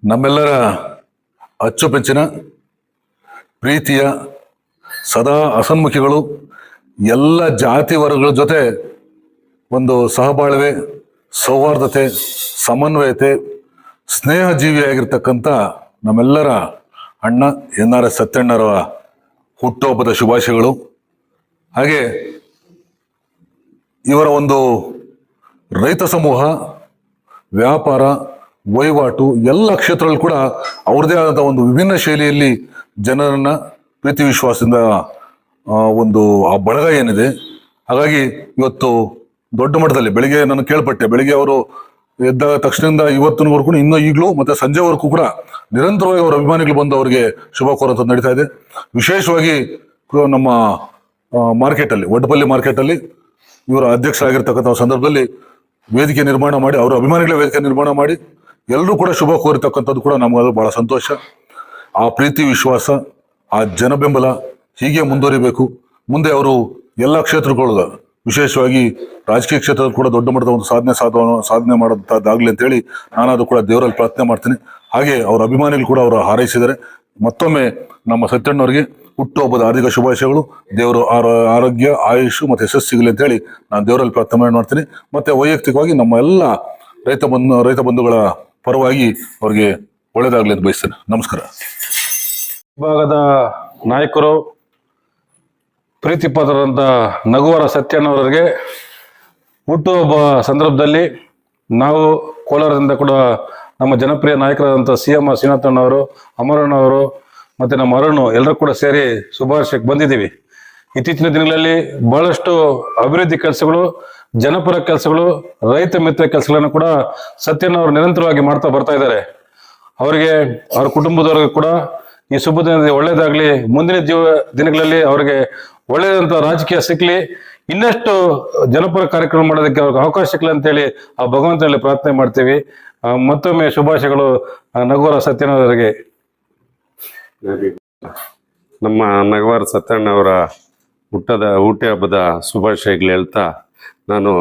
ನಮ್ಮೆಲ್ಲರ ಅಚ್ಚುಮೆಚ್ಚಿನ ಪ್ರೀತಿಯ ಸದಾ ಅಸನ್ಮುಖಿಗಳು, ಎಲ್ಲ ಜಾತಿ ವರ್ಗಗಳ ಜೊತೆ ಒಂದು ಸಹಬಾಳ್ವೆ, ಸೌಹಾರ್ದತೆ, ಸಮನ್ವಯತೆ, ಸ್ನೇಹ ಜೀವಿಯಾಗಿರ್ತಕ್ಕಂಥ ನಮ್ಮೆಲ್ಲರ ಅಣ್ಣ NRS ಸತ್ಯಣ್ಣರ ಹುಟ್ಟುಹಬ್ಬದ ಶುಭಾಶಯಗಳು. ಹಾಗೆ ಇವರ ಒಂದು ರೈತ ಸಮೂಹ, ವ್ಯಾಪಾರ, ವಹಿವಾಟು ಎಲ್ಲ ಕ್ಷೇತ್ರಗಳು ಕೂಡ ಅವ್ರದೇ ಆದಂಥ ಒಂದು ವಿಭಿನ್ನ ಶೈಲಿಯಲ್ಲಿ ಜನರನ್ನ ಪ್ರೀತಿ ವಿಶ್ವಾಸದಿಂದ ಒಂದು ಆ ಬಳಗ ಏನಿದೆ. ಹಾಗಾಗಿ ಇವತ್ತು ದೊಡ್ಡ ಮಟ್ಟದಲ್ಲಿ ಬೆಳಿಗ್ಗೆ ನಾನು ಕೇಳ್ಪಟ್ಟೆ, ಬೆಳಿಗ್ಗೆ ಅವರು ಎದ್ದ ತಕ್ಷಣದಿಂದ ಇವತ್ತಿನವರೆಗೂ ಇನ್ನೂ ಈಗಲೂ ಮತ್ತೆ ಸಂಜೆವರೆಗೂ ಕೂಡ ನಿರಂತರವಾಗಿ ಅವರ ಅಭಿಮಾನಿಗಳು ಬಂದು ಅವರಿಗೆ ಶುಭ ಕೋರುವಂಥದ್ದು ನಡೀತಾ ಇದೆ. ವಿಶೇಷವಾಗಿ ನಮ್ಮ ಮಾರ್ಕೆಟಲ್ಲಿ, ಒಡ್ಡಪಲ್ಲಿ ಮಾರ್ಕೆಟಲ್ಲಿ ಇವರ ಅಧ್ಯಕ್ಷರಾಗಿರ್ತಕ್ಕಂಥ ಸಂದರ್ಭದಲ್ಲಿ ವೇದಿಕೆ ನಿರ್ಮಾಣ ಮಾಡಿ, ಅವರ ಅಭಿಮಾನಿಗಳ ವೇದಿಕೆ ನಿರ್ಮಾಣ ಮಾಡಿ ಎಲ್ಲರೂ ಕೂಡ ಶುಭ ಕೋರಿರ್ತಕ್ಕಂಥದ್ದು ಕೂಡ ನಮಗದು ಬಹಳ ಸಂತೋಷ. ಆ ಪ್ರೀತಿ ವಿಶ್ವಾಸ, ಆ ಜನ ಬೆಂಬಲ ಹೀಗೆ ಮುಂದುವರಿಬೇಕು. ಮುಂದೆ ಅವರು ಎಲ್ಲ ಕ್ಷೇತ್ರಗಳು, ವಿಶೇಷವಾಗಿ ರಾಜಕೀಯ ಕ್ಷೇತ್ರದಲ್ಲಿ ಕೂಡ ದೊಡ್ಡ ಮಟ್ಟದ ಒಂದು ಸಾಧನೆ ಮಾಡೋದಾಗ್ಲಿ ಅಂತೇಳಿ ನಾನಾದ್ರೂ ಕೂಡ ದೇವರಲ್ಲಿ ಪ್ರಾರ್ಥನೆ ಮಾಡ್ತೀನಿ. ಹಾಗೆ ಅವರ ಅಭಿಮಾನಿಗಳು ಕೂಡ ಅವರು ಹಾರೈಸಿದ್ದಾರೆ. ಮತ್ತೊಮ್ಮೆ ನಮ್ಮ ಸತ್ಯಣ್ಣವರಿಗೆ ಹುಟ್ಟುಹಬ್ಬದ ಹಾರ್ದಿಕ ಶುಭಾಶಯಗಳು. ದೇವರು ಆರೋಗ್ಯ, ಆಯುಷ್ ಮತ್ತೆ ಯಶಸ್ಸು ಸಿಗಲಿ ಅಂತೇಳಿ ನಾನು ದೇವರಲ್ಲಿ ಪ್ರಾರ್ಥನೆ ಮಾಡ್ತೀನಿ. ಮತ್ತೆ ವೈಯಕ್ತಿಕವಾಗಿ ನಮ್ಮ ಎಲ್ಲ ರೈತ ಬಂಧುಗಳ ಪರವಾಗಿ ಅವರಿಗೆ ಒಳ್ಳೇದಾಗ್ಲಿ ಅಂತ ಬಯಸ್ತೇನೆ. ನಮಸ್ಕಾರ. ವಿಭಾಗದ ನಾಯಕರು, ಪ್ರೀತಿ ಪಾತ್ರರಂತ ನಗುವರ ಸತ್ಯಣ್ಣವರಿಗೆ ಹುಟ್ಟುಹಬ್ಬ ಸಂದರ್ಭದಲ್ಲಿ ನಾವು ಕೋಲಾರದಿಂದ ಕೂಡ ನಮ್ಮ ಜನಪ್ರಿಯ ನಾಯಕರಾದಂಥ CM ಶ್ರೀನಾಥಣ್ಣವರು, ಅಮರಣ್ಣವರು ಮತ್ತು ನಮ್ಮ ಅರುಣ್ ಎಲ್ಲರೂ ಕೂಡ ಸೇರಿ ಶುಭಾಶಯಕ್ಕೆ ಬಂದಿದ್ದೀವಿ. ಇತ್ತೀಚಿನ ದಿನಗಳಲ್ಲಿ ಬಹಳಷ್ಟು ಅಭಿವೃದ್ಧಿ ಕೆಲಸಗಳು, ಜನಪರ ಕೆಲಸಗಳು, ರೈತ ಮಿತ್ರ ಕೆಲಸಗಳನ್ನು ಕೂಡ ಸತ್ಯಣ್ಣವರು ನಿರಂತರವಾಗಿ ಮಾಡ್ತಾ ಬರ್ತಾ ಇದ್ದಾರೆ. ಅವರಿಗೆ, ಅವ್ರ ಕುಟುಂಬದವ್ರಿಗೆ ಕೂಡ ಈ ಶುಭ ದಿನದಲ್ಲಿ ಒಳ್ಳೇದಾಗ್ಲಿ, ಮುಂದಿನ ದಿನಗಳಲ್ಲಿ ಅವರಿಗೆ ಒಳ್ಳೆಯದಂತ ರಾಜಕೀಯ ಸಿಕ್ಲಿ, ಇನ್ನಷ್ಟು ಜನಪರ ಕಾರ್ಯಕ್ರಮ ಮಾಡೋದಕ್ಕೆ ಅವ್ರಿಗೆ ಅವಕಾಶ ಸಿಕ್ಲಿ ಅಂತೇಳಿ ಆ ಭಗವಂತನಲ್ಲಿ ಪ್ರಾರ್ಥನೆ ಮಾಡ್ತೀವಿ. ಮತ್ತೊಮ್ಮೆ ಶುಭಾಶಯಗಳು ನಗುವರ ಸತ್ಯಣ್ಣವರಿಗೆ. ನಮ್ಮ ನಗವಾರ ಸತ್ಯಣ್ಣವರ ಹುಟ್ಟಿ ಹಬ್ಬದ ಶುಭಾಶಯಗಳು ಹೇಳ್ತಾ, ನಾನು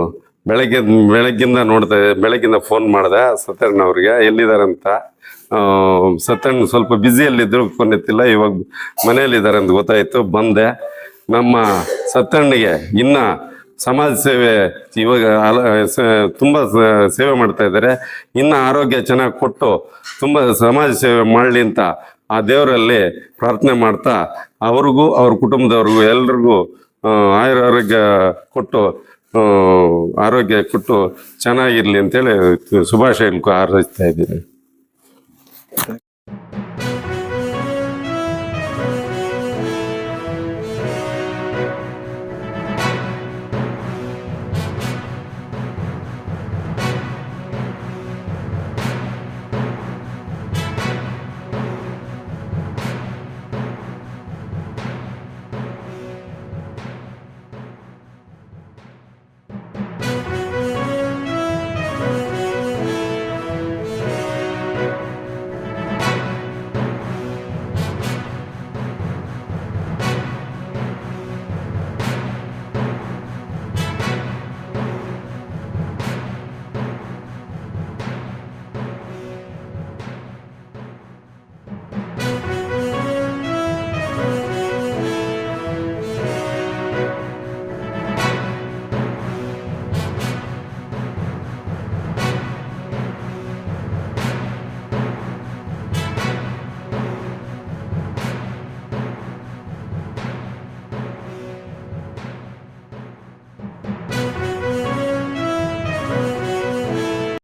ಬೆಳಗ್ಗಿಂದ ಫೋನ್ ಮಾಡಿದೆ ಸತ್ಯಣ್ಣವ್ರಿಗೆ, ಎಲ್ಲಿದ್ದಾರಂತ. ಸತ್ಯಣ್ಣ ಸ್ವಲ್ಪ ಬ್ಯುಸಿಯಲ್ಲಿದ್ದರು, ಫೋನ್ ಎತ್ತಿಲ್ಲ. ಇವಾಗ ಮನೆಯಲ್ಲಿದ್ದಾರೆ ಅಂತ ಗೊತ್ತಾಯಿತು, ಬಂದೆ. ನಮ್ಮ ಸತ್ಯಣ್ಣಿಗೆ ಇನ್ನು ಸಮಾಜ ಸೇವೆ ಇವಾಗ ತುಂಬ ಸೇವೆ ಮಾಡ್ತಾ ಇದ್ದಾರೆ. ಇನ್ನು ಆರೋಗ್ಯ ಚೆನ್ನಾಗಿ ಕೊಟ್ಟು ತುಂಬ ಸಮಾಜ ಸೇವೆ ಮಾಡಲಿ ಅಂತ ಆ ದೇವರಲ್ಲಿ ಪ್ರಾರ್ಥನೆ ಮಾಡ್ತಾ, ಅವ್ರಿಗೂ ಅವ್ರ ಕುಟುಂಬದವ್ರಿಗೂ ಎಲ್ರಿಗೂ ಆರೋಗ್ಯ ಕೊಟ್ಟು ಚೆನ್ನಾಗಿರ್ಲಿ ಅಂತೇಳಿ ಶುಭಾಶಯಗಳು ಹಾರೈಸ್ತಾ ಇದ್ದೀನಿ.